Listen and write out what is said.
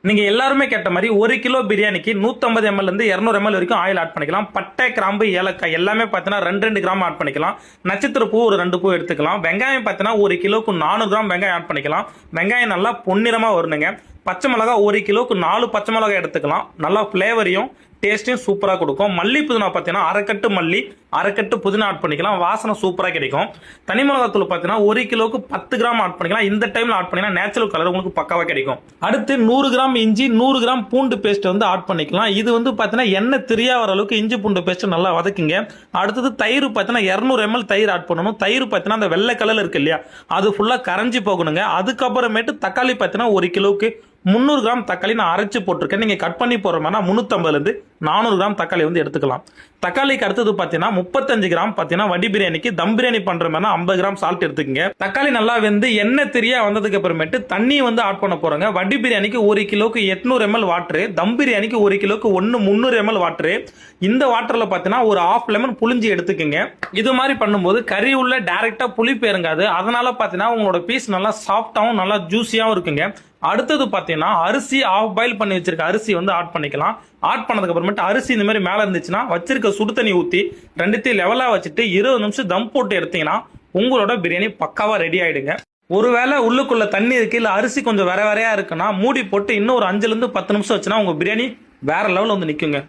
நீங்க எல்லாருமே கேட்ட மாதிரி 1 கிலோ பிரியாணிக்கு 150 ml இருந்து 200 ml வரைக்கும் ஆயில் ஆட் பண்ணிக்கலாம். பட்டை, கிராம்பு, ஏலக்காய் எல்லாமே பார்த்தீங்கன்னா 2 கிராம் ஆட் பண்ணிக்கலாம். நட்சத்திர பூ ஒரு 2 பூ எடுத்துக்கலாம். வெங்காயம் பார்த்தீங்கன்னா 1 கிலோக்கு 400 கிராம் வெங்காயம் ஆட் பண்ணிக்கலாம். வெங்காயம் நல்லா பொன்னிறமா வரணுங்க. பச்சை மிளகா 1 கிலோக்கு 4 பச்சை மிளகாய் எடுத்துக்கலாம். நல்லா ஃபிளேவரையும் டேஸ்ட்டையும் சூப்பராக கொடுக்கும். மல்லி புதினா பார்த்தீங்கன்னா அரைக்கட்டு மல்லி, அரைக்கட்டு புதினா ஆட் பண்ணிக்கலாம். வாசனை சூப்பராக கிடைக்கும். தனி மிளகாத்தூள் பார்த்தீங்கன்னா 1 கிலோக்கு 10 கிராம் ஆட் பண்ணிக்கலாம். இந்த டைமில் ஆட் பண்ணிங்கன்னா நேச்சுரல் கலர் உங்களுக்கு பக்காவாக கிடைக்கும். அடுத்து 100 கிராம் இஞ்சி, 100 கிராம் பூண்டு பேஸ்ட் வந்து ஆட் பண்ணிக்கலாம். இது வந்து பார்த்தீங்கன்னா எண்ணெய் திரியா வர அளவுக்கு இஞ்சி பூண்டு பேஸ்ட் நல்லா வதக்குங்க. அடுத்தது தயிர் பார்த்தீங்கன்னா 200 ml தயிர் ஆட் பண்ணணும். தயிர் பார்த்தீங்கன்னா அந்த வெள்ளை கலர் இருக்கு இல்லையா, அது ஃபுல்லாக கரைஞ்சி போகணுங்க. அதுக்கப்புறமேட்டு தக்காளி பார்த்தீங்கன்னா 1 கிலோக்கு 300 கிராம் தக்காளி நான் அரைச்சு போட்டிருக்கேன். நீங்க கட் பண்ணி போற மாதிரி 350 இருந்து 400 கிராம் தக்காளி வந்து எடுத்துக்கலாம். தக்காளிக்கு அடுத்தது பார்த்தீங்கன்னா 35 கிராம் பார்த்தீங்கன்னா வடி பிரியாணிக்கு தம் பிரியாணி பண்ற மாதிரி 50 கிராம் சால்ட் எடுத்துக்கங்க. தக்காளி நல்லா வெந்து எண்ணெய் திரியா வந்ததுக்கு அப்புறமேட்டு தண்ணி வந்து ஆட் பண்ண போறோங்க. வடி பிரியாணிக்கு 1 கிலோக்கு 800 ml வாட்டரு, தம் பிரியாணிக்கு 1 கிலோக்கு 300 ml வாட்டரு. இந்த வாட்டர்ல பார்த்தீங்கன்னா ஒரு 1/2 லெமன் புளிஞ்சி எடுத்துக்கங்க. இது மாதிரி பண்ணும்போது கறி உள்ள டைரக்டா புளிப்பு இறங்காது. அதனால பார்த்தீங்கன்னா உங்களோட பீஸ் நல்லா சாஃப்டாவும் நல்லா ஜூசியாவும் இருக்குங்க. அடுத்தது பார்த்தீங்கன்னா அரிசி ஆஃப் பாயில் பண்ணி வச்சிருக்க அரிசி வந்து ஆட் பண்ணிக்கலாம். ஆட் பண்ணதுக்கு அப்புறமேட்டு அரிசி இந்த மாதிரி மேலே இருந்துச்சுன்னா வச்சிருக்க சுடு தண்ணி ஊற்றி ரெண்டுத்தையும் லெவலாக வச்சுட்டு 20 நிமிஷம் தம் போட்டு எடுத்தீங்கன்னா உங்களோட பிரியாணி பக்காவாக ரெடி ஆயிடுங்க. ஒருவேளை உள்ளுக்குள்ள தண்ணி இருக்கு இல்லை அரிசி கொஞ்சம் வேற வேறையா இருக்குன்னா மூடி போட்டு இன்னும் ஒரு 5 ல இருந்து 10 நிமிஷம் வச்சுன்னா உங்க பிரியாணி வேற லெவலில் வந்து நிற்குங்க.